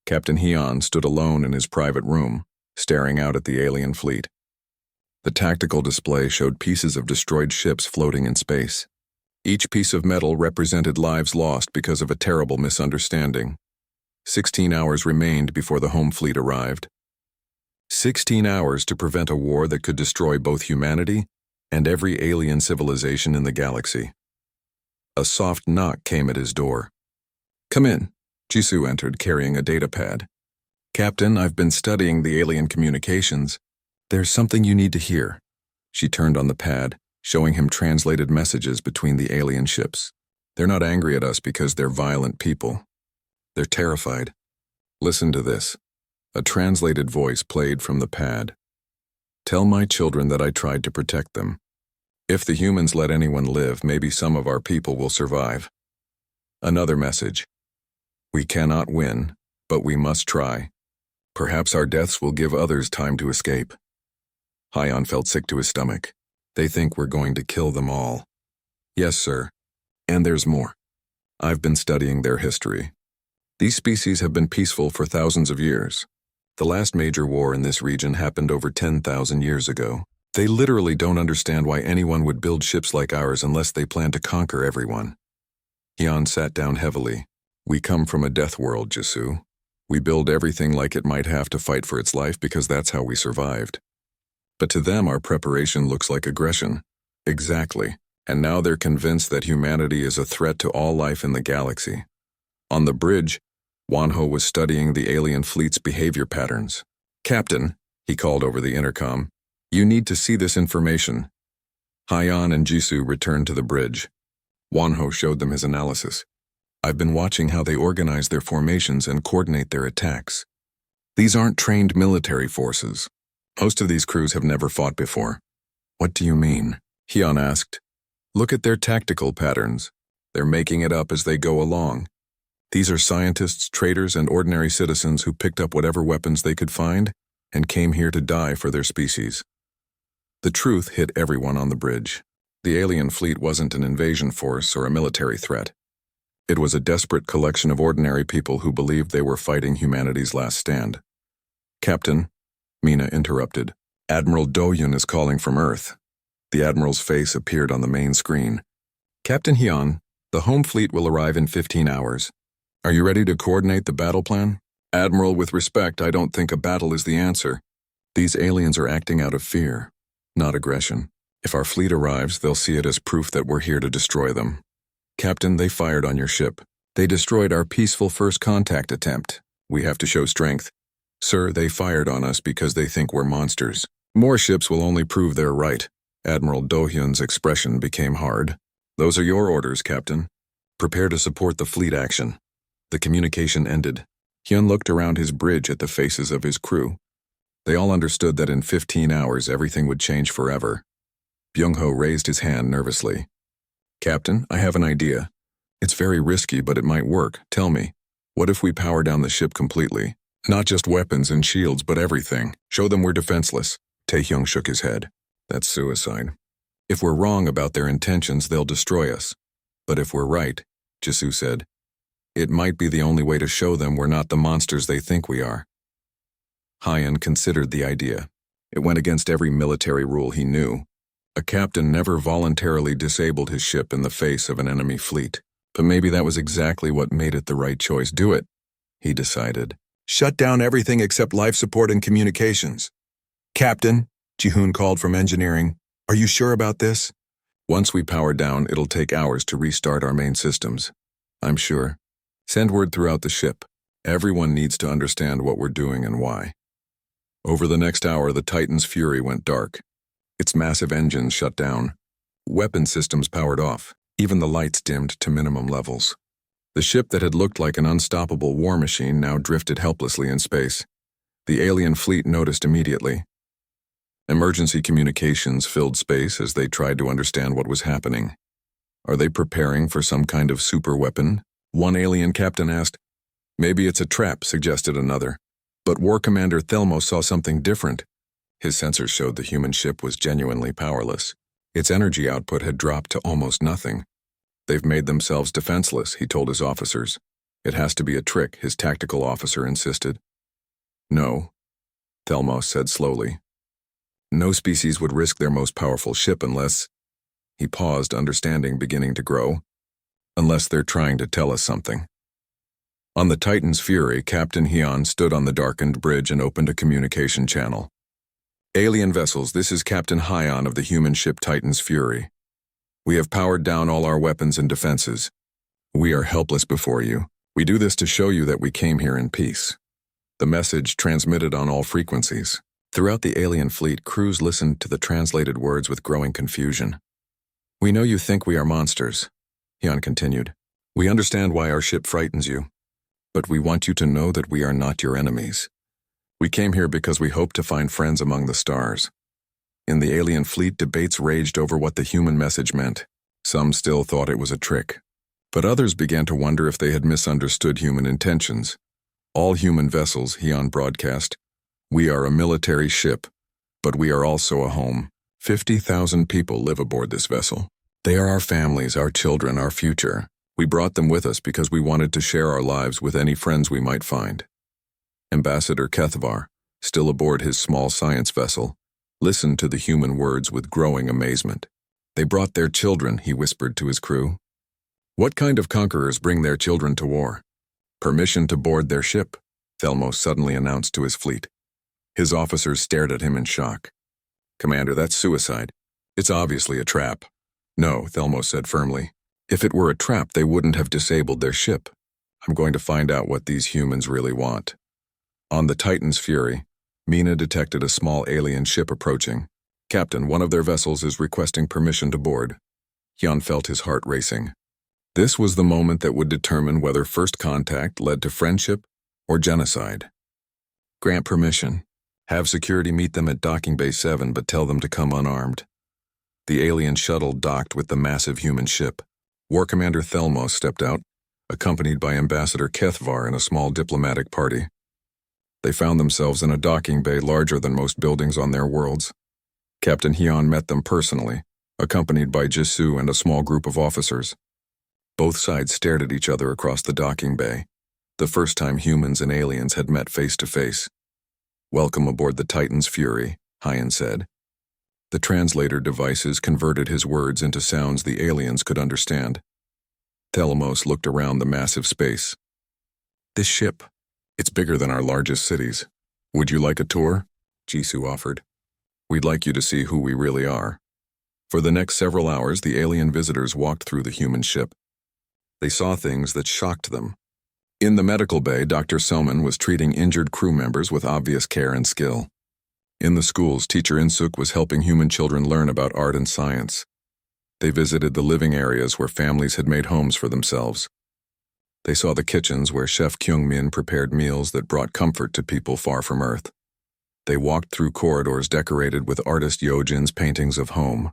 Captain Heon stood alone in his private room, staring out at the alien fleet. The tactical display showed pieces of destroyed ships floating in space. Each piece of metal represented lives lost because of a terrible misunderstanding. 16 hours remained before the home fleet arrived. 16 hours to prevent a war that could destroy both humanity and every alien civilization in the galaxy. A soft knock came at his door. "Come in." Jisoo entered, carrying a data pad. "Captain, I've been studying the alien communications. There's something you need to hear." She turned on the pad, showing him translated messages between the alien ships. "They're not angry at us because they're violent people. They're terrified. Listen to this." A translated voice played from the pad. "Tell my children that I tried to protect them. If the humans let anyone live, maybe some of our people will survive." Another message. "We cannot win, but we must try. Perhaps our deaths will give others time to escape." Hyon felt sick to his stomach. "They think we're going to kill them all." "Yes, sir. And there's more. I've been studying their history. These species have been peaceful for thousands of years. The last major war in this region happened over 10,000 years ago. They literally don't understand why anyone would build ships like ours unless they plan to conquer everyone." Hyon sat down heavily. "We come from a death world, Jisoo. We build everything like it might have to fight for its life because that's how we survived. But to them, our preparation looks like aggression." "Exactly. And now they're convinced that humanity is a threat to all life in the galaxy." On the bridge, Wonho was studying the alien fleet's behavior patterns. "Captain," he called over the intercom, "you need to see this information." Hyon and Jisoo returned to the bridge. Wonho showed them his analysis. "I've been watching how they organize their formations and coordinate their attacks. These aren't trained military forces. Most of these crews have never fought before." "What do you mean?" Hyon asked. "Look at their tactical patterns. They're making it up as they go along. These are scientists, traders, and ordinary citizens who picked up whatever weapons they could find and came here to die for their species." The truth hit everyone on the bridge. The alien fleet wasn't an invasion force or a military threat. It was a desperate collection of ordinary people who believed they were fighting humanity's last stand. "Captain," Mina interrupted, "Admiral Do-Yun is calling from Earth." The Admiral's face appeared on the main screen. "Captain Hyon, the home fleet will arrive in 15 hours. Are you ready to coordinate the battle plan?" "Admiral, with respect, I don't think a battle is the answer. These aliens are acting out of fear, not aggression. If our fleet arrives, they'll see it as proof that we're here to destroy them." "Captain, they fired on your ship. They destroyed our peaceful first contact attempt. We have to show strength." "Sir, they fired on us because they think we're monsters. More ships will only prove they're right." Admiral Do-Hyun's expression became hard. "Those are your orders, Captain. Prepare to support the fleet action." The communication ended. Hyun looked around his bridge at the faces of his crew. They all understood that in 15 hours everything would change forever. Byung-ho raised his hand nervously. "Captain, I have an idea. It's very risky, but it might work. Tell me, what if we power down the ship completely? Not just weapons and shields, but everything. Show them we're defenseless." Taehyung shook his head. "That's suicide. If we're wrong about their intentions, they'll destroy us. But if we're right," Jisoo said, "it might be the only way to show them we're not the monsters they think we are." Hyon considered the idea. It went against every military rule he knew. A captain never voluntarily disabled his ship in the face of an enemy fleet. But maybe that was exactly what made it the right choice. "Do it," he decided. "Shut down everything except life support and communications." "Captain," Ji-hoon called from engineering, "are you sure about this?" "Once we power down, it'll take hours to restart our main systems." "I'm sure. Send word throughout the ship. Everyone needs to understand what we're doing and why." Over the next hour, the Titan's fury went dark. Its massive engines shut down. Weapon systems powered off. Even the lights dimmed to minimum levels. The ship that had looked like an unstoppable war machine now drifted helplessly in space. The alien fleet noticed immediately. Emergency communications filled space as they tried to understand what was happening. "Are they preparing for some kind of super weapon?" one alien captain asked. "Maybe it's a trap," suggested another. But War Commander Thelmo saw something different. His sensors showed the human ship was genuinely powerless. Its energy output had dropped to almost nothing. "They've made themselves defenseless," he told his officers. It has to be a trick, his tactical officer insisted. No, Thelmos said slowly. No species would risk their most powerful ship unless— He paused, understanding beginning to grow. Unless they're trying to tell us something. On the Titan's Fury, Captain Hyun stood on the darkened bridge and opened a communication channel. Alien vessels, this is Captain Hyun of the human ship Titan's Fury. We have powered down all our weapons and defenses. We are helpless before you. We do this to show you that we came here in peace. The message transmitted on all frequencies. Throughout the alien fleet, crews listened to the translated words with growing confusion. We know you think we are monsters, Hyun continued. We understand why our ship frightens you. But we want you to know that we are not your enemies. We came here because we hope to find friends among the stars. In the alien fleet, debates raged over what the human message meant. Some still thought it was a trick. But others began to wonder if they had misunderstood human intentions. All human vessels, Hyun broadcast. We are a military ship, but we are also a home. 50,000 people live aboard this vessel. They are our families, our children, our future. We brought them with us because we wanted to share our lives with any friends we might find. Ambassador Kethvar, still aboard his small science vessel, listened to the human words with growing amazement. They brought their children, he whispered to his crew. What kind of conquerors bring their children to war? Permission to board their ship, Thelmos suddenly announced to his fleet. His officers stared at him in shock. Commander, that's suicide. It's obviously a trap. No, Thelmos said firmly. If it were a trap, they wouldn't have disabled their ship. I'm going to find out what these humans really want. On the Titan's Fury, Mina detected a small alien ship approaching. Captain, one of their vessels is requesting permission to board. Hyun felt his heart racing. This was the moment that would determine whether first contact led to friendship or genocide. Grant permission. Have security meet them at Docking Bay 7, but tell them to come unarmed. The alien shuttle docked with the massive human ship. War Commander Thelmos stepped out, accompanied by Ambassador Kethvar and a small diplomatic party. They found themselves in a docking bay larger than most buildings on their worlds. Captain Hyun met them personally, accompanied by Jisoo and a small group of officers. Both sides stared at each other across the docking bay, the first time humans and aliens had met face to face. Welcome aboard the Titan's Fury, Hyun said. The translator devices converted his words into sounds the aliens could understand. Thelmos looked around the massive space. This ship, it's bigger than our largest cities. Would you like a tour? Jisoo offered. We'd like you to see who we really are. For the next several hours, the alien visitors walked through the human ship. They saw things that shocked them. In the medical bay, Dr. Selman was treating injured crew members with obvious care and skill. In the schools, Teacher Insuk was helping human children learn about art and science. They visited the living areas where families had made homes for themselves. They saw the kitchens where Chef Kyung-min prepared meals that brought comfort to people far from Earth. They walked through corridors decorated with artist Yojin's paintings of home.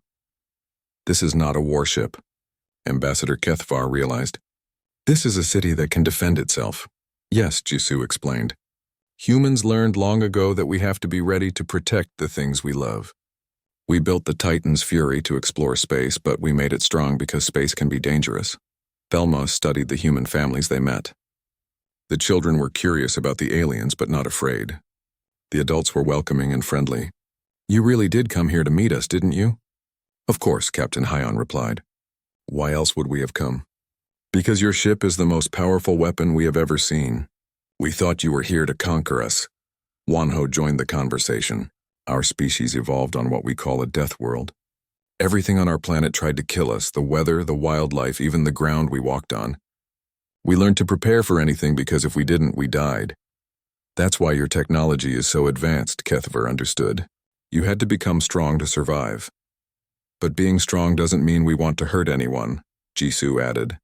This is not a warship, Ambassador Kethvar realized. This is a city that can defend itself. Yes, Jisoo explained. Humans learned long ago that we have to be ready to protect the things we love. We built the Titan's Fury to explore space, but we made it strong because space can be dangerous. Thelmos studied the human families they met. The children were curious about the aliens, but not afraid. The adults were welcoming and friendly. You really did come here to meet us, didn't you? Of course, Captain Hyun replied. Why else would we have come? Because your ship is the most powerful weapon we have ever seen. We thought you were here to conquer us. Wonho joined the conversation. Our species evolved on what we call a death world. Everything on our planet tried to kill us, the weather, the wildlife, even the ground we walked on. We learned to prepare for anything because if we didn't, we died. That's why your technology is so advanced, Kethvar understood. You had to become strong to survive. But being strong doesn't mean we want to hurt anyone, Jisoo added.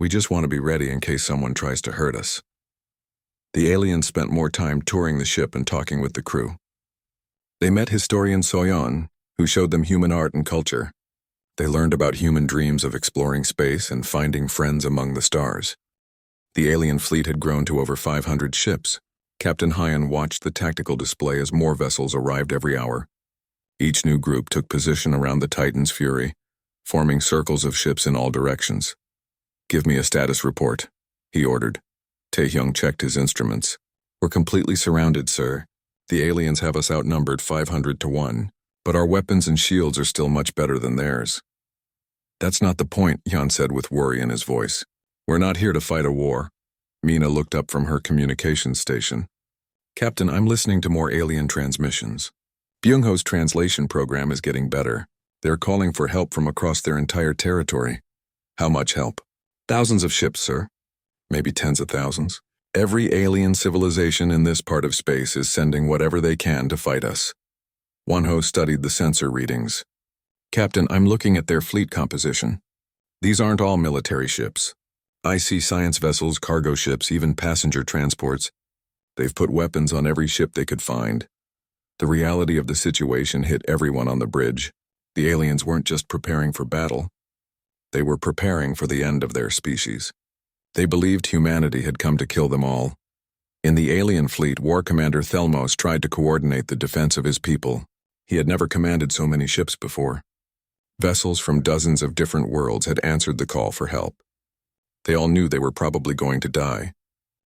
We just want to be ready in case someone tries to hurt us. The aliens spent more time touring the ship and talking with the crew. They met historian Soyeon, who showed them human art and culture. They learned about human dreams of exploring space and finding friends among the stars. The alien fleet had grown to over 500 ships. Captain Hyun watched the tactical display as more vessels arrived every hour. Each new group took position around the Titan's Fury, forming circles of ships in all directions. Give me a status report, he ordered. Taehyung checked his instruments. We're completely surrounded, sir. The aliens have us outnumbered 500 to 1, but our weapons and shields are still much better than theirs. That's not the point, Hyun said with worry in his voice. We're not here to fight a war. Mina looked up from her communications station. Captain, I'm listening to more alien transmissions. Byung-ho's translation program is getting better. They're calling for help from across their entire territory. How much help? Thousands of ships, sir. Maybe tens of thousands. Every alien civilization in this part of space is sending whatever they can to fight us. Wonho studied the sensor readings. Captain, I'm looking at their fleet composition. These aren't all military ships. I see science vessels, cargo ships, even passenger transports. They've put weapons on every ship they could find. The reality of the situation hit everyone on the bridge. The aliens weren't just preparing for battle. They were preparing for the end of their species. They believed humanity had come to kill them all. In the alien fleet, War Commander Thelmos tried to coordinate the defense of his people. He had never commanded so many ships before. Vessels from dozens of different worlds had answered the call for help. They all knew they were probably going to die,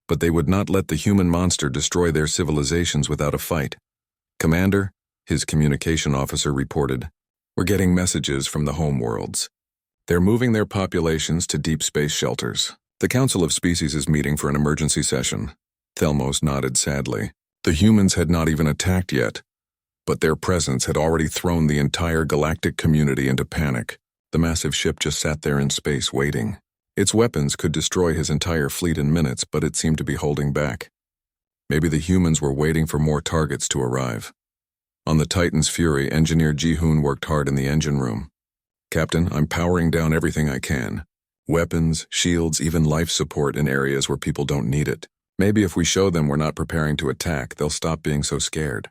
but they would not let the human monster destroy their civilizations without a fight. Commander, his communication officer reported, we're getting messages from the home worlds. They're moving their populations to deep space shelters. The Council of Species is meeting for an emergency session. Thelmos nodded sadly. The humans had not even attacked yet, but their presence had already thrown the entire galactic community into panic. The massive ship just sat there in space waiting. Its weapons could destroy his entire fleet in minutes, but it seemed to be holding back. Maybe the humans were waiting for more targets to arrive. On the Titan's Fury, Engineer Ji-hoon worked hard in the engine room. Captain, I'm powering down everything I can. Weapons, shields, even life support in areas where people don't need it. Maybe if we show them we're not preparing to attack, they'll stop being so scared.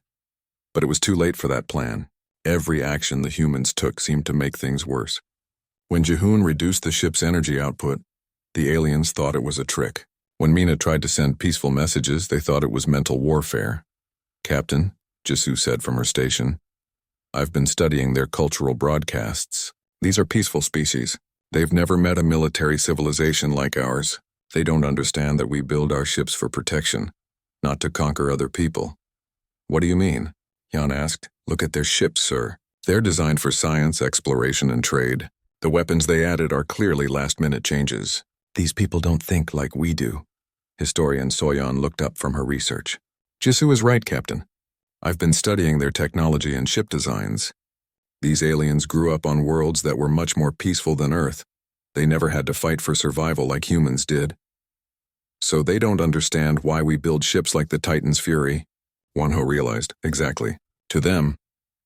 But it was too late for that plan. Every action the humans took seemed to make things worse. When Ji-hoon reduced the ship's energy output, the aliens thought it was a trick. When Mina tried to send peaceful messages, they thought it was mental warfare. Captain, Jisoo said from her station, I've been studying their cultural broadcasts. These are peaceful species. They've never met a military civilization like ours. They don't understand that we build our ships for protection, not to conquer other people. What do you mean? Hyun asked. Look at their ships, sir. They're designed for science, exploration, and trade. The weapons they added are clearly last-minute changes. These people don't think like we do. Historian Soyeon looked up from her research. Jisoo is right, Captain. I've been studying their technology and ship designs. These aliens grew up on worlds that were much more peaceful than Earth. They never had to fight for survival like humans did. So they don't understand why we build ships like the Titan's Fury. Wonho realized, exactly. To them,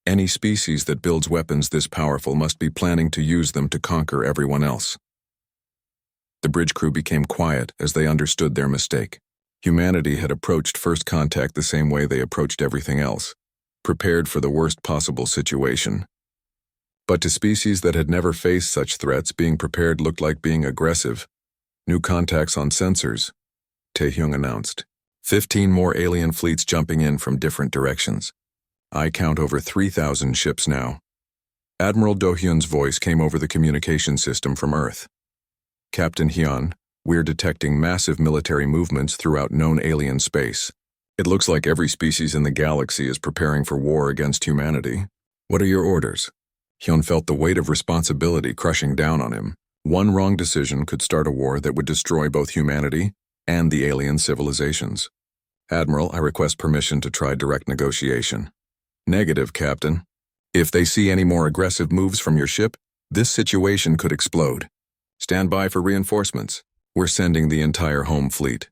any species that builds weapons this powerful must be planning to use them to conquer everyone else. The bridge crew became quiet as they understood their mistake. Humanity had approached first contact the same way they approached everything else, prepared for the worst possible situation. But to species that had never faced such threats, being prepared looked like being aggressive. New contacts on sensors, Taehyung announced. 15 more alien fleets jumping in from different directions. I count over 3,000 ships now. Admiral Do-hyun's voice came over the communication system from Earth. Captain Hyun, we're detecting massive military movements throughout known alien space. It looks like every species in the galaxy is preparing for war against humanity. What are your orders? Hyun felt the weight of responsibility crushing down on him. One wrong decision could start a war that would destroy both humanity and the alien civilizations. Admiral, I request permission to try direct negotiation. Negative, Captain. If they see any more aggressive moves from your ship, this situation could explode. Stand by for reinforcements. We're sending the entire home fleet.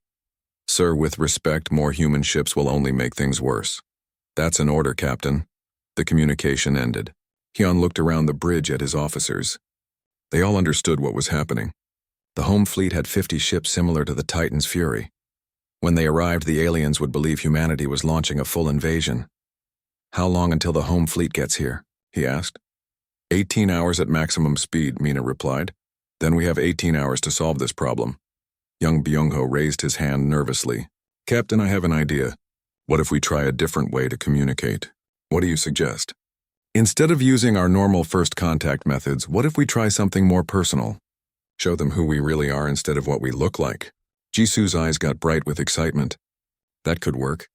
Sir, with respect, more human ships will only make things worse. That's an order, Captain. The communication ended. Hyun looked around the bridge at his officers. They all understood what was happening. The home fleet had 50 ships similar to the Titan's Fury. When they arrived, the aliens would believe humanity was launching a full invasion. How long until the home fleet gets here? He asked. 18 hours at maximum speed, Mina replied. Then we have 18 hours to solve this problem. Young Byung-ho raised his hand nervously. Captain, I have an idea. What if we try a different way to communicate? What do you suggest? Instead of using our normal first contact methods, what if we try something more personal? Show them who we really are instead of what we look like. Jisoo's eyes got bright with excitement. That could work.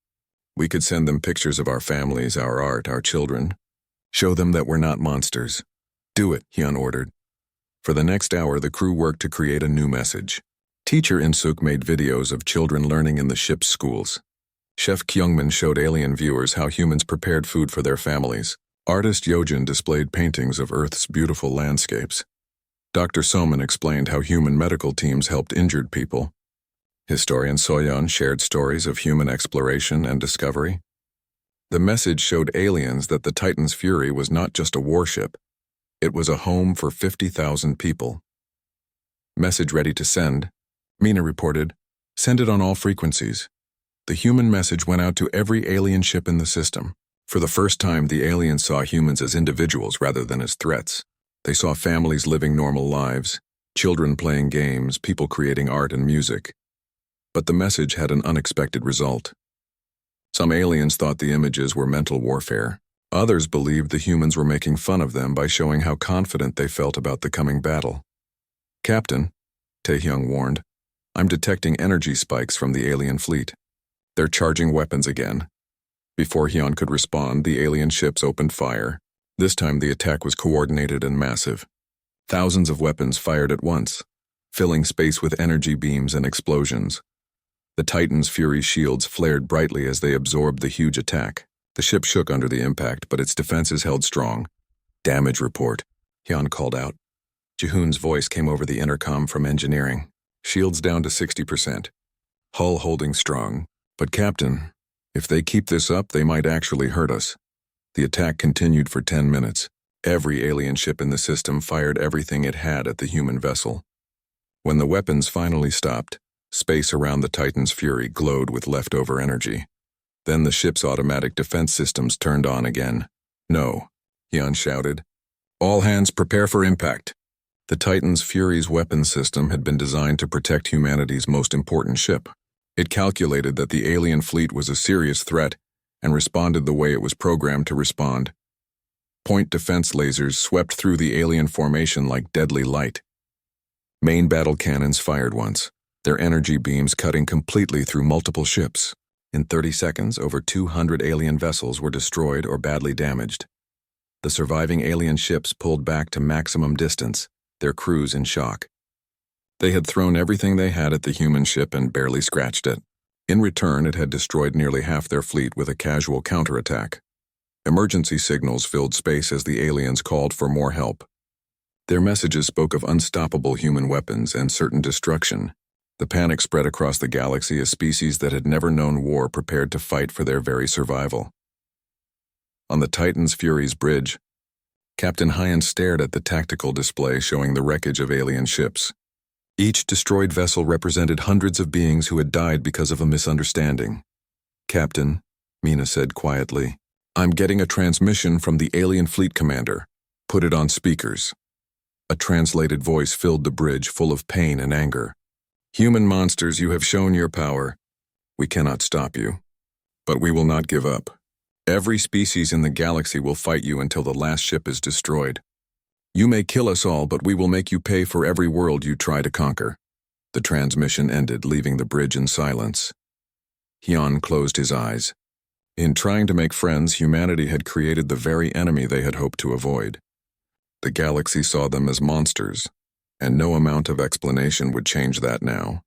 We could send them pictures of our families, our art, our children. Show them that we're not monsters. Do it, Hyun ordered. For the next hour, the crew worked to create a new message. Teacher In-suk made videos of children learning in the ship's schools. Chef Kyungmin showed alien viewers how humans prepared food for their families. Artist Yojin displayed paintings of Earth's beautiful landscapes. Dr. Soman explained how human medical teams helped injured people. Historian Soyeon shared stories of human exploration and discovery. The message showed aliens that the Titan's Fury was not just a warship. It was a home for 50,000 people. Message ready to send. Mina reported, send it on all frequencies. The human message went out to every alien ship in the system. For the first time, the aliens saw humans as individuals rather than as threats. They saw families living normal lives, children playing games, people creating art and music. But the message had an unexpected result. Some aliens thought the images were mental warfare. Others believed the humans were making fun of them by showing how confident they felt about the coming battle. Captain, Taehyung warned, I'm detecting energy spikes from the alien fleet. They're charging weapons again. Before Hyun could respond, the alien ships opened fire. This time the attack was coordinated and massive. Thousands of weapons fired at once, filling space with energy beams and explosions. The Titan's Fury shields flared brightly as they absorbed the huge attack. The ship shook under the impact, but its defenses held strong. Damage report, Hyun called out. Jihoon's voice came over the intercom from engineering. Shields down to 60%. Hull holding strong. But Captain, if they keep this up, they might actually hurt us. The attack continued for 10 minutes. Every alien ship in the system fired everything it had at the human vessel. When the weapons finally stopped, space around the Titan's Fury glowed with leftover energy. Then the ship's automatic defense systems turned on again. No, Hyun shouted. All hands prepare for impact. The Titan's Fury's weapons system had been designed to protect humanity's most important ship. It calculated that the alien fleet was a serious threat and responded the way it was programmed to respond. Point defense lasers swept through the alien formation like deadly light. Main battle cannons fired once, their energy beams cutting completely through multiple ships. In 30 seconds, over 200 alien vessels were destroyed or badly damaged. The surviving alien ships pulled back to maximum distance, their crews in shock. They had thrown everything they had at the human ship and barely scratched it. In return, it had destroyed nearly half their fleet with a casual counterattack. Emergency signals filled space as the aliens called for more help. Their messages spoke of unstoppable human weapons and certain destruction. The panic spread across the galaxy as species that had never known war prepared to fight for their very survival. On the Titan's Fury's bridge, Captain Hyun stared at the tactical display showing the wreckage of alien ships. Each destroyed vessel represented hundreds of beings who had died because of a misunderstanding. Captain, Mina said quietly, I'm getting a transmission from the alien fleet commander. Put it on speakers. A translated voice filled the bridge full of pain and anger. Human monsters, you have shown your power. We cannot stop you. But we will not give up. Every species in the galaxy will fight you until the last ship is destroyed. You may kill us all, but we will make you pay for every world you try to conquer. The transmission ended, leaving the bridge in silence. Hyun closed his eyes. In trying to make friends, humanity had created the very enemy they had hoped to avoid. The galaxy saw them as monsters, and no amount of explanation would change that now.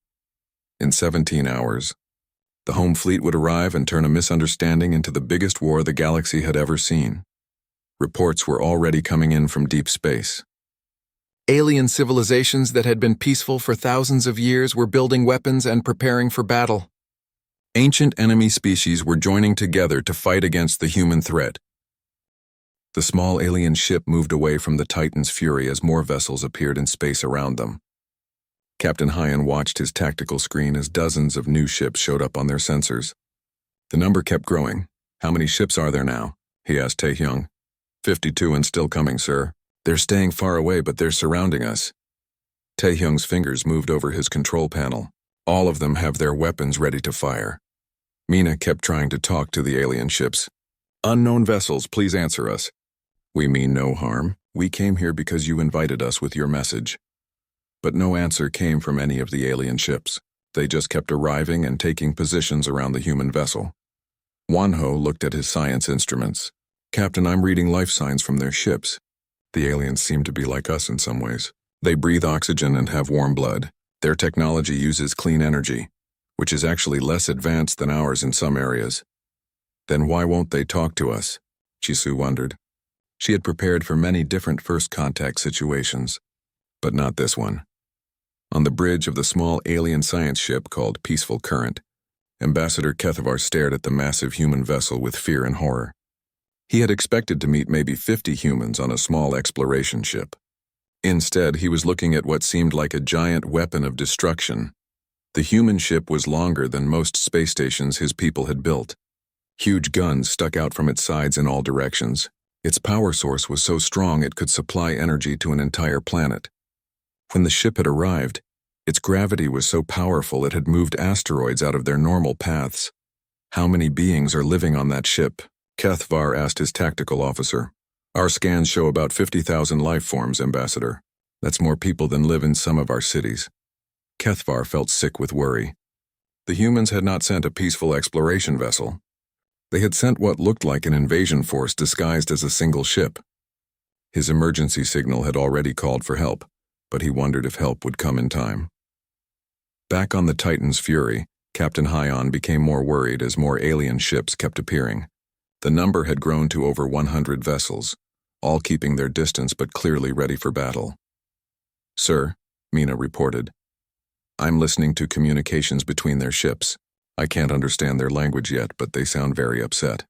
In 17 hours, the home fleet would arrive and turn a misunderstanding into the biggest war the galaxy had ever seen. Reports were already coming in from deep space. Alien civilizations that had been peaceful for thousands of years were building weapons and preparing for battle. Ancient enemy species were joining together to fight against the human threat. The small alien ship moved away from the Titan's Fury as more vessels appeared in space around them. Captain Hyun watched his tactical screen as dozens of new ships showed up on their sensors. The number kept growing. How many ships are there now? He asked Taehyung. 52 and still coming, sir. They're staying far away, but they're surrounding us. Taehyung's fingers moved over his control panel. All of them have their weapons ready to fire. Mina kept trying to talk to the alien ships. Unknown vessels, please answer us. We mean no harm. We came here because you invited us with your message. But no answer came from any of the alien ships. They just kept arriving and taking positions around the human vessel. Wanho looked at his science instruments. "Captain, I'm reading life signs from their ships. The aliens seem to be like us in some ways. They breathe oxygen and have warm blood. Their technology uses clean energy, which is actually less advanced than ours in some areas. Then why won't they talk to us?" Jisoo wondered. She had prepared for many different first contact situations, but not this one. On the bridge of the small alien science ship called Peaceful Current, Ambassador Kethavar stared at the massive human vessel with fear and horror. He had expected to meet maybe 50 humans on a small exploration ship. Instead, he was looking at what seemed like a giant weapon of destruction. The human ship was longer than most space stations his people had built. Huge guns stuck out from its sides in all directions. Its power source was so strong it could supply energy to an entire planet. When the ship had arrived, its gravity was so powerful it had moved asteroids out of their normal paths. "How many beings are living on that ship?" Kethavar asked his tactical officer. "Our scans show about 50,000 life forms, Ambassador. That's more people than live in some of our cities." Kethavar felt sick with worry. The humans had not sent a peaceful exploration vessel. They had sent what looked like an invasion force disguised as a single ship. His emergency signal had already called for help, but he wondered if help would come in time. Back on the Titan's Fury, Captain Hyon became more worried as more alien ships kept appearing. The number had grown to over 100 vessels, all keeping their distance but clearly ready for battle. "Sir," Mina reported, "I'm listening to communications between their ships. I can't understand their language yet, but they sound very upset.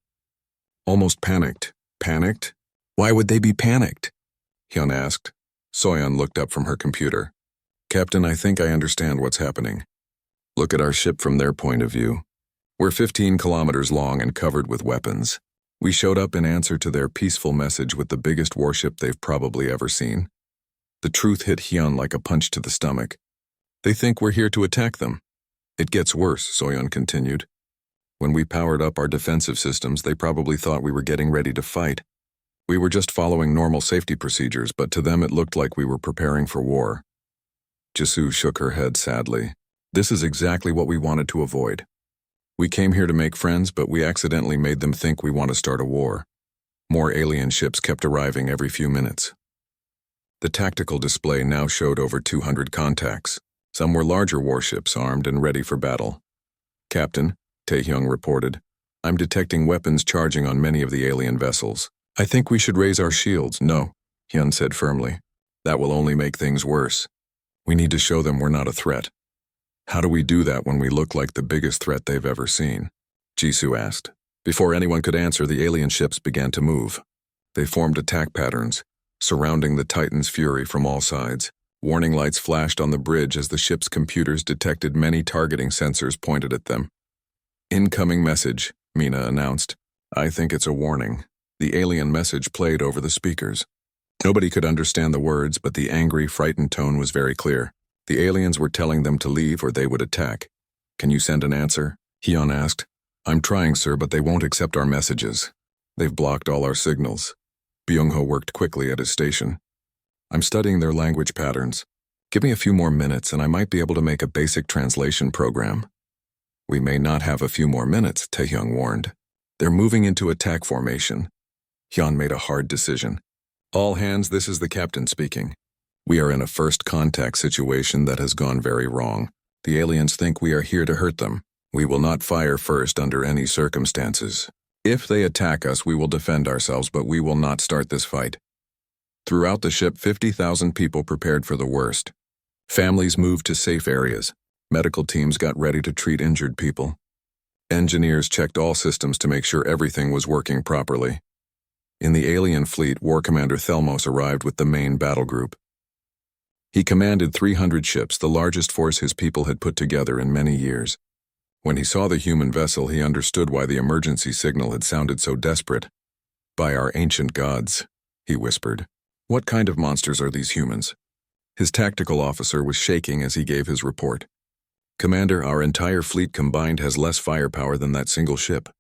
Almost panicked." "Panicked? Why would they be panicked?" Hyun asked. Soyeon looked up from her computer. "Captain, I think I understand what's happening. Look at our ship from their point of view. We're 15 kilometers long and covered with weapons. We showed up in answer to their peaceful message with the biggest warship they've probably ever seen." The truth hit Hyun like a punch to the stomach. "They think we're here to attack them." "It gets worse," Soyeon continued. "When we powered up our defensive systems, they probably thought we were getting ready to fight. We were just following normal safety procedures, but to them it looked like we were preparing for war." Jisoo shook her head sadly. "This is exactly what we wanted to avoid. We came here to make friends, but we accidentally made them think we want to start a war." More alien ships kept arriving every few minutes. The tactical display now showed over 200 contacts. Some were larger warships armed and ready for battle. "Captain," Taehyung reported, "I'm detecting weapons charging on many of the alien vessels. I think we should raise our shields." "No," Hyun said firmly. "That will only make things worse. We need to show them we're not a threat." "How do we do that when we look like the biggest threat they've ever seen?" Jisoo asked. Before anyone could answer, the alien ships began to move. They formed attack patterns, surrounding the Titan's Fury from all sides. Warning lights flashed on the bridge as the ship's computers detected many targeting sensors pointed at them. "Incoming message," Mina announced. "I think it's a warning." The alien message played over the speakers. Nobody could understand the words, but the angry, frightened tone was very clear. The aliens were telling them to leave or they would attack. "Can you send an answer?" Hyun asked. "I'm trying, sir, but they won't accept our messages. They've blocked all our signals." Byung-ho worked quickly at his station. "I'm studying their language patterns. Give me a few more minutes and I might be able to make a basic translation program." "We may not have a few more minutes," Taehyung warned. "They're moving into attack formation." Hyun made a hard decision. "All hands, this is the captain speaking. We are in a first contact situation that has gone very wrong. The aliens think we are here to hurt them. We will not fire first under any circumstances. If they attack us, we will defend ourselves, but we will not start this fight." Throughout the ship, 50,000 people prepared for the worst. Families moved to safe areas. Medical teams got ready to treat injured people. Engineers checked all systems to make sure everything was working properly. In the alien fleet, War Commander Thelmos arrived with the main battle group. He commanded 300 ships, the largest force his people had put together in many years. When he saw the human vessel, he understood why the emergency signal had sounded so desperate. "By our ancient gods," he whispered. "What kind of monsters are these humans?" His tactical officer was shaking as he gave his report. "Commander, our entire fleet combined has less firepower than that single ship.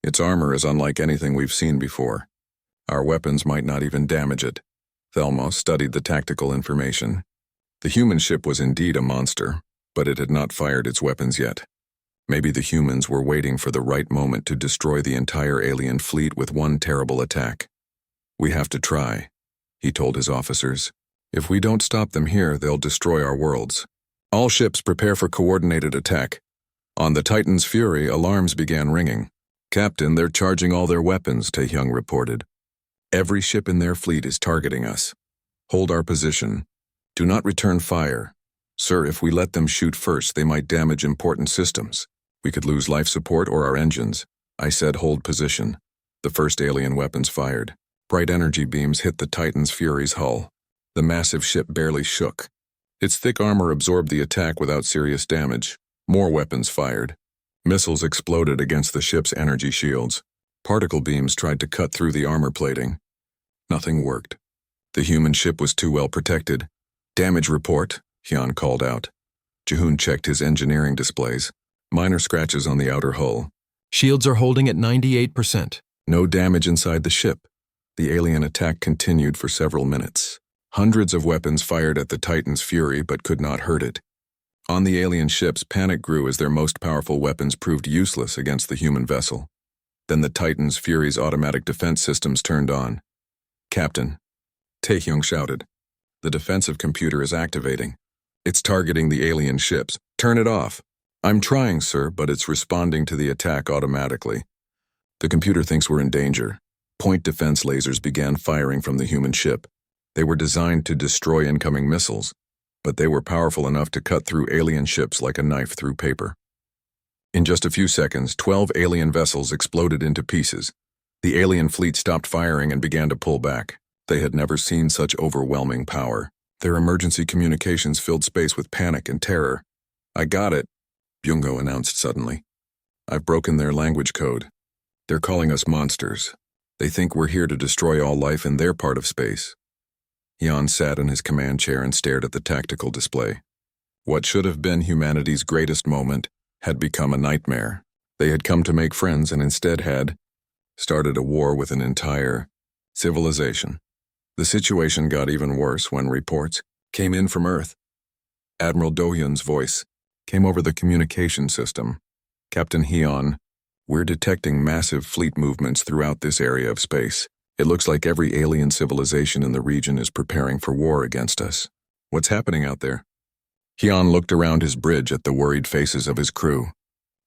Its armor is unlike anything we've seen before. Our weapons might not even damage it." Thelmos studied the tactical information. The human ship was indeed a monster, but it had not fired its weapons yet. Maybe the humans were waiting for the right moment to destroy the entire alien fleet with one terrible attack. "We have to try," he told his officers. "If we don't stop them here, they'll destroy our worlds. All ships prepare for coordinated attack." On the Titan's Fury, alarms began ringing. "Captain, they're charging all their weapons," Taehyung reported. "Every ship in their fleet is targeting us. Hold our position. Do not return fire. Sir, if we let them shoot first, they might damage important systems. We could lose life support or our engines." I said, "Hold position." The first alien weapons fired. Bright energy beams hit the Titan's Fury's hull. The massive ship barely shook. Its thick armor absorbed the attack without serious damage. More weapons fired. Missiles exploded against the ship's energy shields. Particle beams tried to cut through the armor plating. Nothing worked. The human ship was too well protected. "Damage report," Hyun called out. Jihoon checked his engineering displays. Minor scratches on the outer hull. "Shields are holding at 98%. No damage inside the ship. The alien attack continued for several minutes. Hundreds of weapons fired at the Titan's Fury but could not hurt it. On the alien ships, panic grew as their most powerful weapons proved useless against the human vessel. Then the Titan's Fury's automatic defense systems turned on. "Captain," Taehyung shouted. "The defensive computer is activating. It's targeting the alien ships. Turn it off." "I'm trying, sir, but it's responding to the attack automatically. The computer thinks we're in danger." Point defense lasers began firing from the human ship. They were designed to destroy incoming missiles, but they were powerful enough to cut through alien ships like a knife through paper. In just a few seconds, 12 alien vessels exploded into pieces. The alien fleet stopped firing and began to pull back. They had never seen such overwhelming power. Their emergency communications filled space with panic and terror. "I got it," Byung-go announced suddenly. "I've broken their language code. They're calling us monsters. They think we're here to destroy all life in their part of space." Hyun sat in his command chair and stared at the tactical display. What should have been humanity's greatest moment had become a nightmare. They had come to make friends and instead had started a war with an entire civilization. The situation got even worse when reports came in from Earth. Admiral Do-hyun's voice came over the communication system. "Captain Hyun, we're detecting massive fleet movements throughout this area of space. It looks like every alien civilization in the region is preparing for war against us. What's happening out there?" Hyun looked around his bridge at the worried faces of his crew.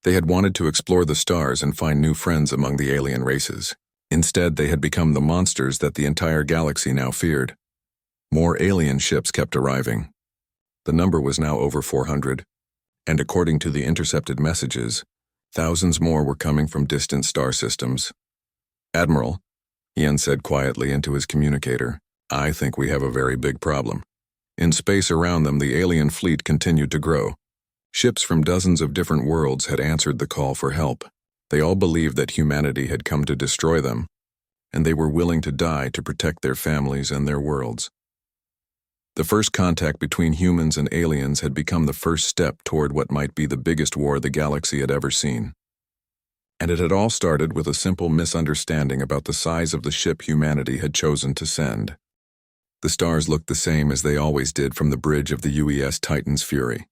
They had wanted to explore the stars and find new friends among the alien races. Instead, they had become the monsters that the entire galaxy now feared. More alien ships kept arriving. The number was now over 400, and according to the intercepted messages, thousands more were coming from distant star systems. "Admiral," Hyun said quietly into his communicator, "I think we have a very big problem." In space around them, the alien fleet continued to grow. Ships from dozens of different worlds had answered the call for help. They all believed that humanity had come to destroy them, and they were willing to die to protect their families and their worlds. The first contact between humans and aliens had become the first step toward what might be the biggest war the galaxy had ever seen. And it had all started with a simple misunderstanding about the size of the ship humanity had chosen to send. The stars looked the same as they always did from the bridge of the UES Titan's Fury.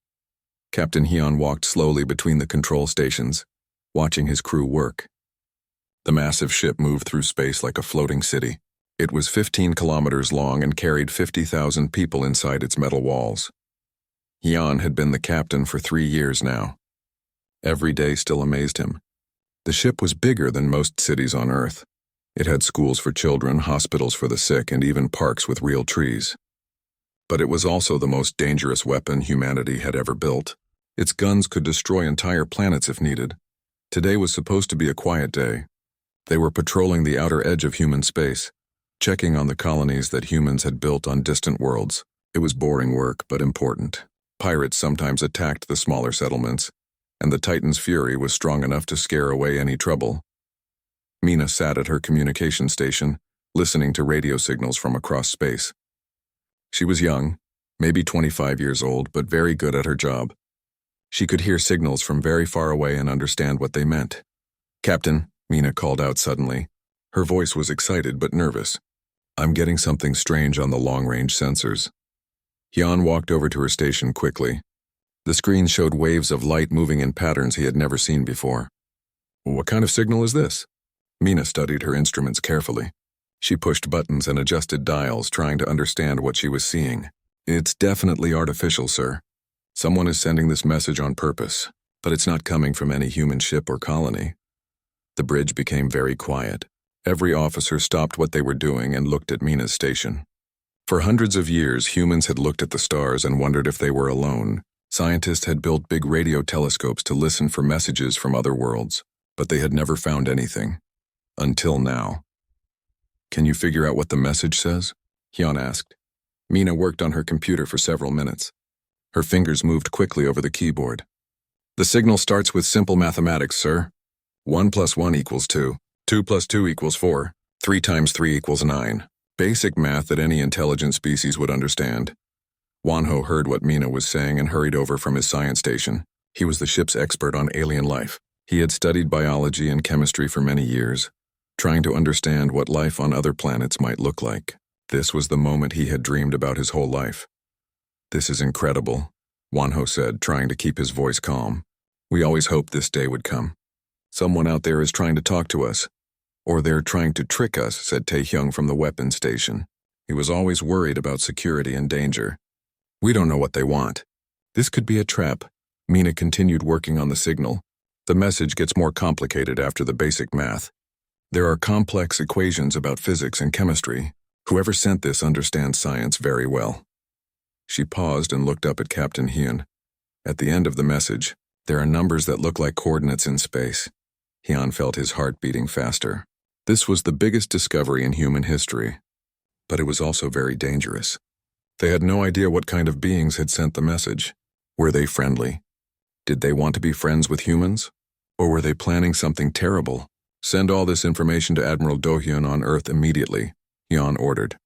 Captain Hyun walked slowly between the control stations, watching his crew work. The massive ship moved through space like a floating city. It was 15 kilometers long and carried 50,000 people inside its metal walls. Hyun had been the captain for 3 years now. Every day still amazed him. The ship was bigger than most cities on Earth. It had schools for children, hospitals for the sick, and even parks with real trees. But it was also the most dangerous weapon humanity had ever built. Its guns could destroy entire planets if needed. Today was supposed to be a quiet day. They were patrolling the outer edge of human space, checking on the colonies that humans had built on distant worlds. It was boring work, but important. Pirates sometimes attacked the smaller settlements, and the Titan's Fury was strong enough to scare away any trouble. Mina sat at her communication station, listening to radio signals from across space. She was young, maybe 25 years old, but very good at her job. She could hear signals from very far away and understand what they meant. "Captain," Mina called out suddenly. Her voice was excited but nervous. "I'm getting something strange on the long-range sensors." Hyun walked over to her station quickly. The screen showed waves of light moving in patterns he had never seen before. What kind of signal is this? Mina studied her instruments carefully. She pushed buttons and adjusted dials, trying to understand what she was seeing. It's definitely artificial, sir. Someone is sending this message on purpose, but it's not coming from any human ship or colony. The bridge became very quiet. Every officer stopped what they were doing and looked at Mina's station. For hundreds of years, humans had looked at the stars and wondered if they were alone. Scientists had built big radio telescopes to listen for messages from other worlds, but they had never found anything. Until now. Can you figure out what the message says? Hyun asked. Mina worked on her computer for several minutes. Her fingers moved quickly over the keyboard. The signal starts with simple mathematics, sir. 1 + 1 = 2. 2 + 2 = 4. 3 × 3 = 9. Basic math that any intelligent species would understand. Wonho heard what Mina was saying and hurried over from his science station. He was the ship's expert on alien life. He had studied biology and chemistry for many years, trying to understand what life on other planets might look like. This was the moment he had dreamed about his whole life. This is incredible, Wonho said, trying to keep his voice calm. We always hoped this day would come. Someone out there is trying to talk to us. Or they're trying to trick us, said Taehyung from the weapons station. He was always worried about security and danger. We don't know what they want. This could be a trap. Mina continued working on the signal. The message gets more complicated after the basic math. There are complex equations about physics and chemistry. Whoever sent this understands science very well. She paused and looked up at Captain Hyun. At the end of the message, there are numbers that look like coordinates in space. Hyun felt his heart beating faster. This was the biggest discovery in human history. But it was also very dangerous. They had no idea what kind of beings had sent the message. Were they friendly? Did they want to be friends with humans? Or were they planning something terrible? Send all this information to Admiral Do-hyun on Earth immediately, Hyun ordered.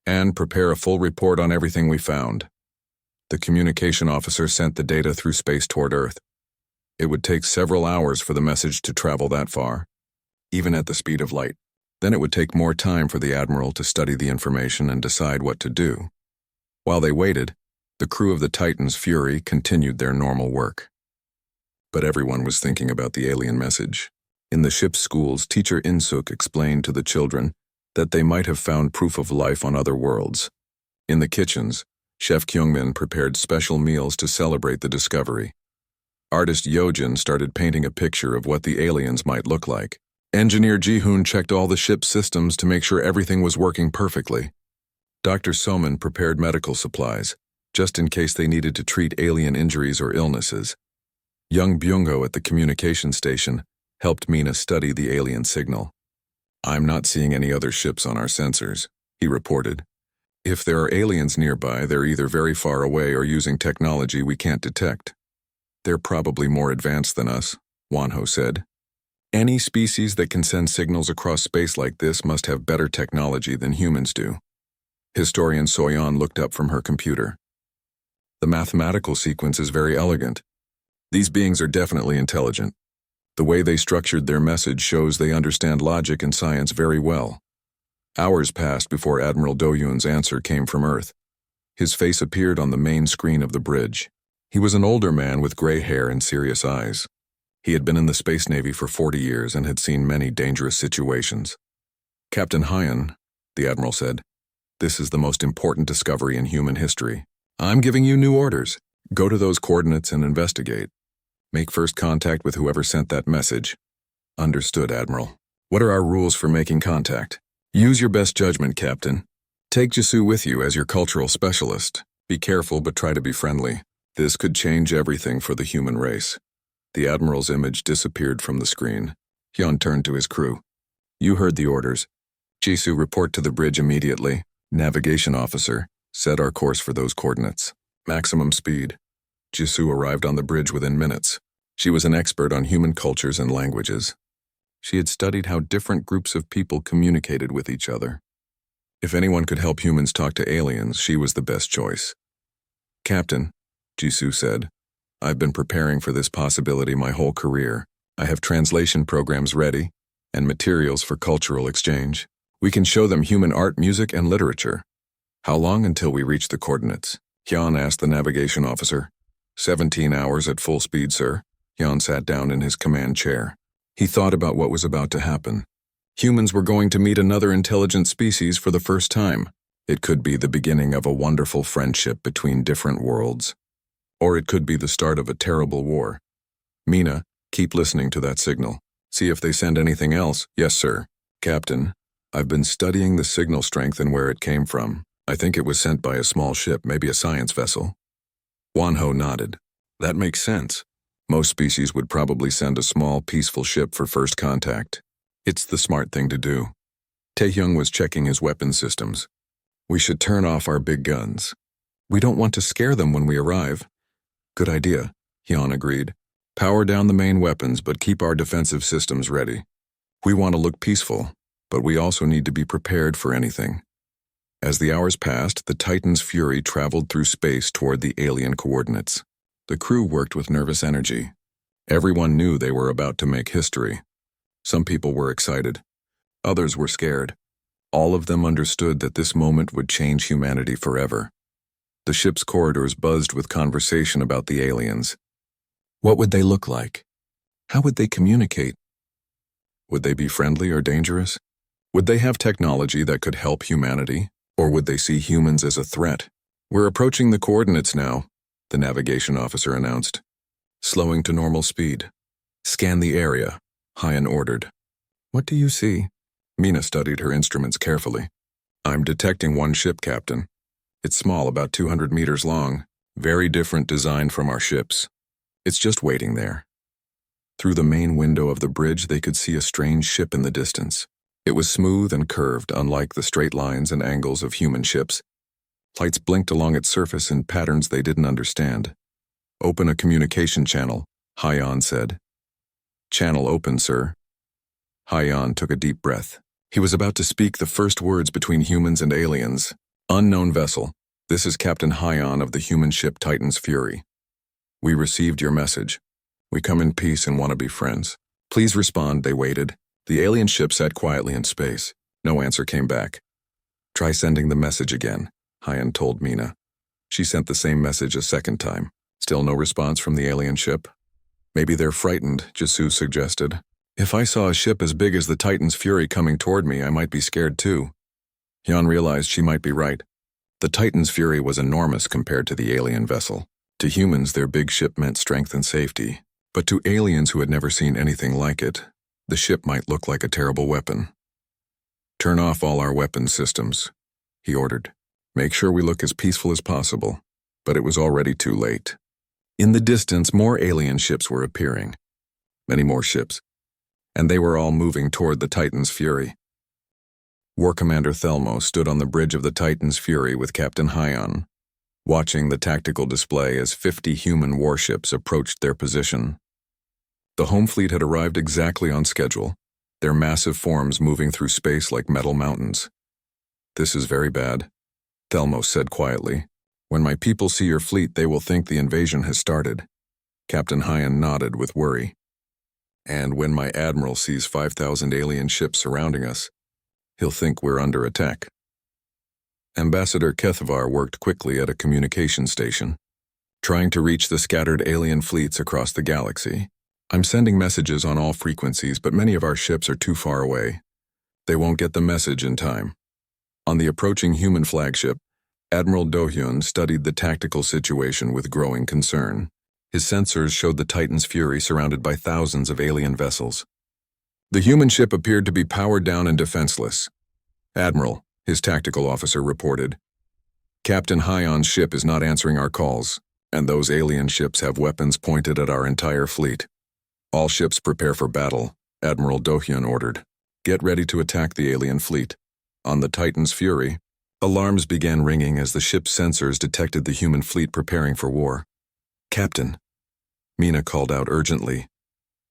And prepare a full report on everything we found. The communication officer sent the data through space toward Earth. It would take several hours for the message to travel that far, even at the speed of light. Then it would take more time for the Admiral to study the information and decide what to do. While they waited, the crew of the Titan's Fury continued their normal work. But everyone was thinking about the alien message. In the ship's schools, teacher In-suk explained to the children that they might have found proof of life on other worlds. In the kitchens, Chef Kyungmin prepared special meals to celebrate the discovery. Artist Yojin started painting a picture of what the aliens might look like. Engineer Ji-hoon checked all the ship's systems to make sure everything was working perfectly. Dr. Soman prepared medical supplies, just in case they needed to treat alien injuries or illnesses. Young Byung-ho at the communication station helped Mina study the alien signal. I'm not seeing any other ships on our sensors, he reported. If there are aliens nearby, they're either very far away or using technology we can't detect. They're probably more advanced than us, Wonho said. Any species that can send signals across space like this must have better technology than humans do. Historian Soyeon looked up from her computer. The mathematical sequence is very elegant. These beings are definitely intelligent. The way they structured their message shows they understand logic and science very well. Hours passed before Admiral Do-hyun's answer came from Earth. His face appeared on the main screen of the bridge. He was an older man with gray hair and serious eyes. He had been in the Space Navy for 40 years and had seen many dangerous situations. Captain Hyun, the Admiral said, this is the most important discovery in human history. I'm giving you new orders. Go to those coordinates and investigate. Make first contact with whoever sent that message. Understood, Admiral. What are our rules for making contact? Use your best judgment, Captain. Take Jisoo with you as your cultural specialist. Be careful, but try to be friendly. This could change everything for the human race. The Admiral's image disappeared from the screen. Hyun turned to his crew. You heard the orders. Jisoo, report to the bridge immediately. Navigation officer, set our course for those coordinates. Maximum speed. Jisoo arrived on the bridge within minutes. She was an expert on human cultures and languages. She had studied how different groups of people communicated with each other. If anyone could help humans talk to aliens, she was the best choice. Captain, Jisoo said, I've been preparing for this possibility my whole career. I have translation programs ready and materials for cultural exchange. We can show them human art, music, and literature. How long until we reach the coordinates? Hyun asked the navigation officer. 17 hours at full speed, sir. Jan sat down in his command chair. He thought about what was about to happen. Humans were going to meet another intelligent species for the first time. It could be the beginning of a wonderful friendship between different worlds. Or it could be the start of a terrible war. Mina, keep listening to that signal. See if they send anything else. Yes, sir. Captain, I've been studying the signal strength and where it came from. I think it was sent by a small ship, maybe a science vessel. Wanho nodded. That makes sense. Most species would probably send a small, peaceful ship for first contact. It's the smart thing to do. Taehyung was checking his weapon systems. We should turn off our big guns. We don't want to scare them when we arrive. Good idea, Hyun agreed. Power down the main weapons, but keep our defensive systems ready. We want to look peaceful, but we also need to be prepared for anything. As the hours passed, the Titan's fury traveled through space toward the alien coordinates. The crew worked with nervous energy. Everyone knew they were about to make history. Some people were excited. Others were scared. All of them understood that this moment would change humanity forever. The ship's corridors buzzed with conversation about the aliens. What would they look like? How would they communicate? Would they be friendly or dangerous? Would they have technology that could help humanity, or would they see humans as a threat? We're approaching the coordinates now, the navigation officer announced. Slowing to normal speed. Scan the area, Hyan ordered. What do you see? Mina studied her instruments carefully. I'm detecting one ship, Captain. It's small, about 200 meters long, very different design from our ships. It's just waiting there. Through the main window of the bridge, they could see a strange ship in the distance. It was smooth and curved, unlike the straight lines and angles of human ships. Lights blinked along its surface in patterns they didn't understand. Open a communication channel, Hyan said. Channel open, sir. Hyan took a deep breath. He was about to speak the first words between humans and aliens. Unknown vessel, this is Captain Hyan of the human ship Titan's Fury. We received your message. We come in peace and want to be friends. Please respond, they waited. The alien ship sat quietly in space. No answer came back. Try sending the message again, Hyan told Mina. She sent the same message a second time. Still no response from the alien ship. Maybe they're frightened, Jisoo suggested. If I saw a ship as big as the Titan's Fury coming toward me, I might be scared too. Hyun realized she might be right. The Titan's Fury was enormous compared to the alien vessel. To humans, their big ship meant strength and safety. But to aliens who had never seen anything like it, the ship might look like a terrible weapon. Turn off all our weapon systems, he ordered. Make sure we look as peaceful as possible. But it was already too late. In the distance, more alien ships were appearing. Many more ships. And they were all moving toward the Titan's Fury. War Commander Thelmo stood on the bridge of the Titan's Fury with Captain Hyan, watching the tactical display as 50 human warships approached their position. The home fleet had arrived exactly on schedule, their massive forms moving through space like metal mountains. This is very bad, Thelmo said quietly. When my people see your fleet, they will think the invasion has started. Captain Hyan nodded with worry. And when my admiral sees 5,000 alien ships surrounding us, he'll think we're under attack. Ambassador Kethavar worked quickly at a communication station, trying to reach the scattered alien fleets across the galaxy. I'm sending messages on all frequencies, but many of our ships are too far away. They won't get the message in time. On the approaching human flagship, Admiral Do-hyun studied the tactical situation with growing concern. His sensors showed the Titan's Fury surrounded by thousands of alien vessels. The human ship appeared to be powered down and defenseless. Admiral, his tactical officer reported. Captain Hyan's ship is not answering our calls, and those alien ships have weapons pointed at our entire fleet. All ships prepare for battle, Admiral Do-hyun ordered. Get ready to attack the alien fleet. On the Titan's Fury, alarms began ringing as the ship's sensors detected the human fleet preparing for war. Captain, Mina called out urgently.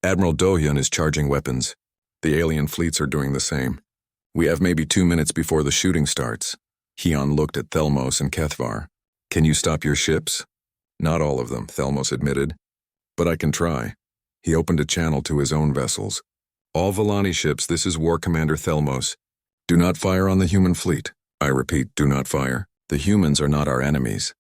Admiral Do-hyun is charging weapons. The alien fleets are doing the same. We have maybe 2 minutes before the shooting starts. Hyun looked at Thelmos and Kethvar. Can you stop your ships? Not all of them, Thelmos admitted. But I can try. He opened a channel to his own vessels. All Volani ships, this is War Commander Thelmos. Do not fire on the human fleet. I repeat, do not fire. The humans are not our enemies.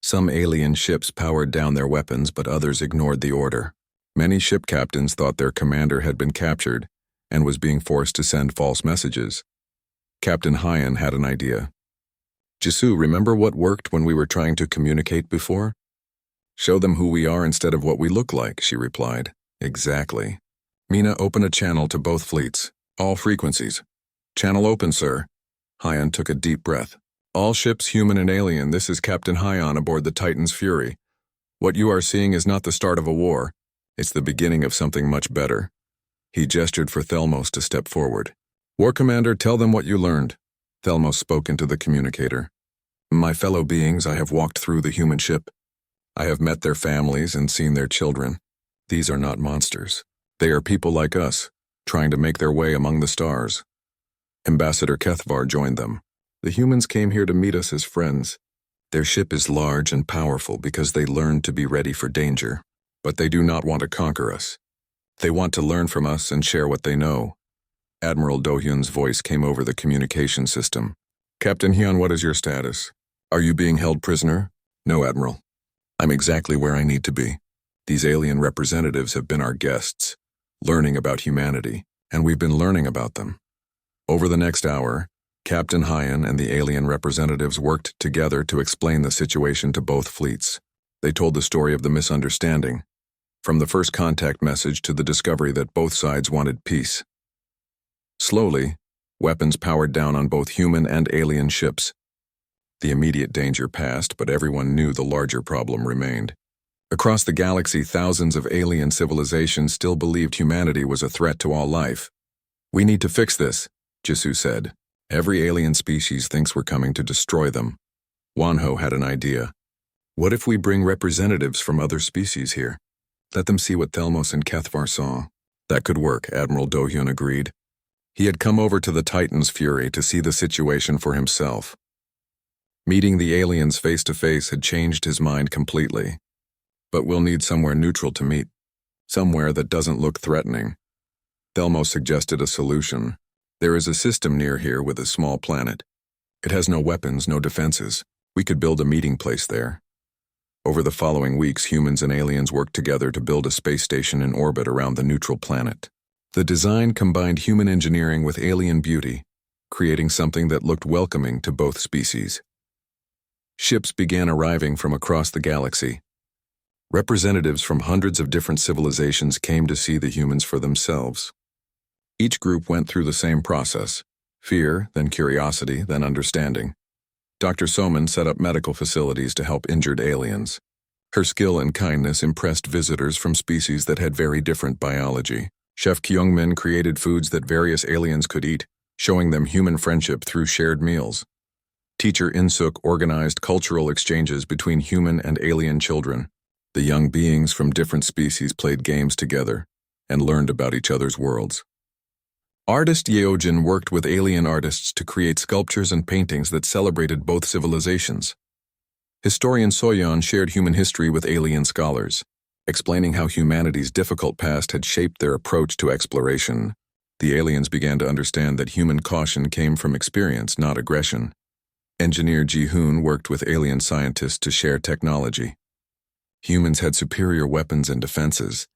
Some alien ships powered down their weapons, but others ignored the order. Many ship captains thought their commander had been captured and was being forced to send false messages. Captain Hyan had an idea. "Jisoo, remember what worked when we were trying to communicate before? Show them who we are instead of what we look like," she replied. "Exactly. Mina, open a channel to both fleets. All frequencies." "Channel open, sir." Hyan took a deep breath. "All ships, human and alien, this is Captain Hyan aboard the Titan's Fury. What you are seeing is not the start of a war. It's the beginning of something much better." He gestured for Thelmos to step forward. "War Commander, tell them what you learned." Thelmos spoke into the communicator. "My fellow beings, I have walked through the human ship. I have met their families and seen their children. These are not monsters. They are people like us, trying to make their way among the stars." Ambassador Kethvar joined them. "The humans came here to meet us as friends. Their ship is large and powerful because they learned to be ready for danger. But they do not want to conquer us. They want to learn from us and share what they know." Admiral Do-hyun's voice came over the communication system. "Captain Hyun, what is your status? Are you being held prisoner?" "No, Admiral. I'm exactly where I need to be. These alien representatives have been our guests, learning about humanity, and we've been learning about them." Over the next hour, Captain Hyan and the alien representatives worked together to explain the situation to both fleets. They told the story of the misunderstanding, from the first contact message to the discovery that both sides wanted peace. Slowly, weapons powered down on both human and alien ships. The immediate danger passed, but everyone knew the larger problem remained. Across the galaxy, thousands of alien civilizations still believed humanity was a threat to all life. "We need to fix this," Jisoo said. "Every alien species thinks we're coming to destroy them." Wanho had an idea. "What if we bring representatives from other species here? Let them see what Thelmos and Kethvar saw." "That could work," Admiral Do-hyun agreed. He had come over to the Titan's Fury to see the situation for himself. Meeting the aliens face-to-face had changed his mind completely. "But we'll need somewhere neutral to meet. Somewhere that doesn't look threatening." Thelmos suggested a solution. "There is a system near here with a small planet. It has no weapons, no defenses. We could build a meeting place there." Over the following weeks, humans and aliens worked together to build a space station in orbit around the neutral planet. The design combined human engineering with alien beauty, creating something that looked welcoming to both species. Ships began arriving from across the galaxy. Representatives from hundreds of different civilizations came to see the humans for themselves. Each group went through the same process: fear, then curiosity, then understanding. Dr. Soman set up medical facilities to help injured aliens. Her skill and kindness impressed visitors from species that had very different biology. Chef Kyungmin created foods that various aliens could eat, showing them human friendship through shared meals. Teacher Insuk organized cultural exchanges between human and alien children. The young beings from different species played games together and learned about each other's worlds. Artist Yeojin worked with alien artists to create sculptures and paintings that celebrated both civilizations. Historian Soyeon shared human history with alien scholars, explaining how humanity's difficult past had shaped their approach to exploration. The aliens began to understand that human caution came from experience, not aggression. Engineer Ji-hoon worked with alien scientists to share technology. Humans had superior weapons and defenses,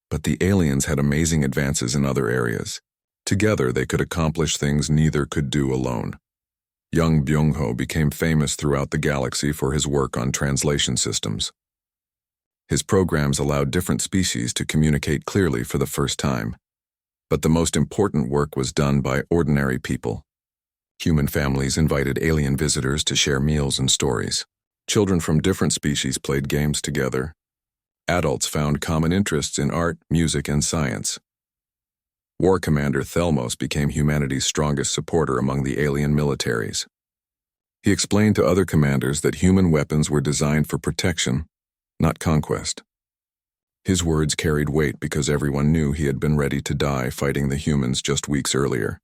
but the aliens had amazing advances in other areas. Together, they could accomplish things neither could do alone. Young Byung-ho became famous throughout the galaxy for his work on translation systems. His programs allowed different species to communicate clearly for the first time. But the most important work was done by ordinary people. Human families invited alien visitors to share meals and stories. Children from different species played games together. Adults found common interests in art, music, and science. War Commander Thelmos became humanity's strongest supporter among the alien militaries. He explained to other commanders that human weapons were designed for protection, not conquest. His words carried weight because everyone knew he had been ready to die fighting the humans just weeks earlier.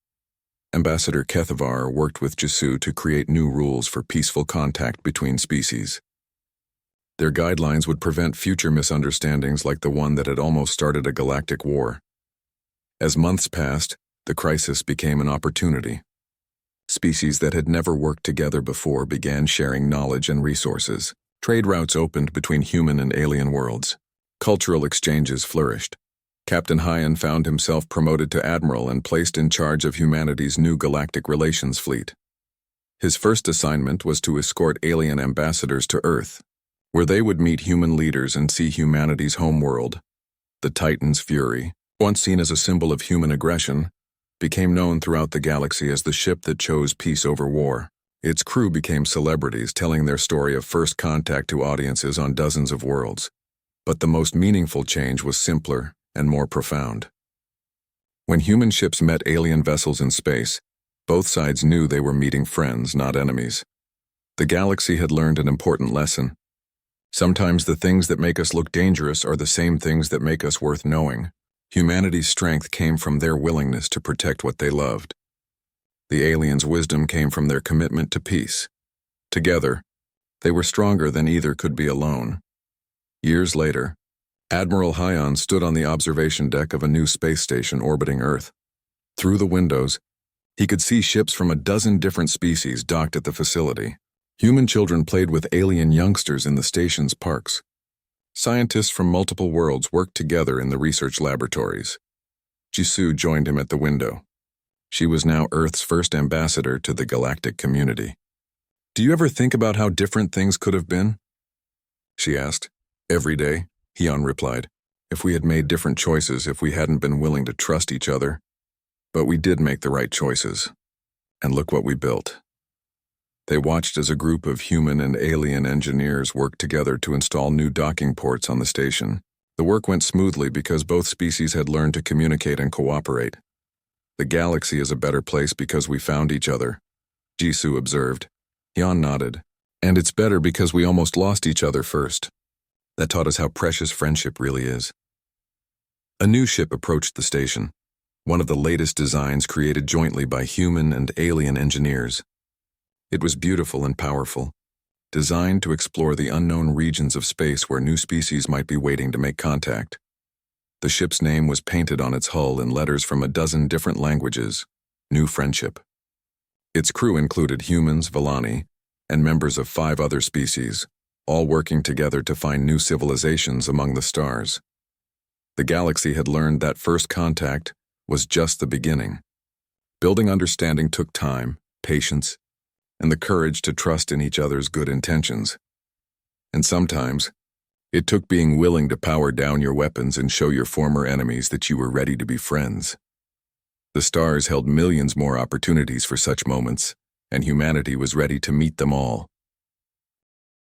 Ambassador Kethvar worked with Jisoo to create new rules for peaceful contact between species. Their guidelines would prevent future misunderstandings like the one that had almost started a galactic war. As months passed, the crisis became an opportunity. Species that had never worked together before began sharing knowledge and resources. Trade routes opened between human and alien worlds. Cultural exchanges flourished. Captain Hyan found himself promoted to admiral and placed in charge of humanity's new galactic relations fleet. His first assignment was to escort alien ambassadors to Earth, where they would meet human leaders and see humanity's homeworld. The Titan's Fury, once seen as a symbol of human aggression, became known throughout the galaxy as the ship that chose peace over war. Its crew became celebrities, telling their story of first contact to audiences on dozens of worlds. But the most meaningful change was simpler and more profound. When human ships met alien vessels in space, both sides knew they were meeting friends, not enemies. The galaxy had learned an important lesson. Sometimes the things that make us look dangerous are the same things that make us worth knowing. Humanity's strength came from their willingness to protect what they loved. The aliens' wisdom came from their commitment to peace. Together, they were stronger than either could be alone. Years later, Admiral Hyan stood on the observation deck of a new space station orbiting Earth. Through the windows, he could see ships from a dozen different species docked at the facility. Human children played with alien youngsters in the station's parks. Scientists from multiple worlds worked together in the research laboratories. Jisoo joined him at the window. She was now Earth's first ambassador to the galactic community. "Do you ever think about how different things could have been?" she asked. "Every day," Hyan replied. "If we had made different choices, if we hadn't been willing to trust each other. But we did make the right choices. And look what we built." They watched as a group of human and alien engineers worked together to install new docking ports on the station. The work went smoothly because both species had learned to communicate and cooperate. "The galaxy is a better place because we found each other," Jisoo observed. Hyan nodded. "And it's better because we almost lost each other first. That taught us how precious friendship really is." A new ship approached the station, one of the latest designs created jointly by human and alien engineers. It was beautiful and powerful, designed to explore the unknown regions of space where new species might be waiting to make contact. The ship's name was painted on its hull in letters from a dozen different languages: New Friendship. Its crew included humans, Villani, and members of 5 other species, all working together to find new civilizations among the stars. The galaxy had learned that first contact was just the beginning. Building understanding took time, patience, and the courage to trust in each other's good intentions. And sometimes, it took being willing to power down your weapons and show your former enemies that you were ready to be friends. The stars held millions more opportunities for such moments, and humanity was ready to meet them all.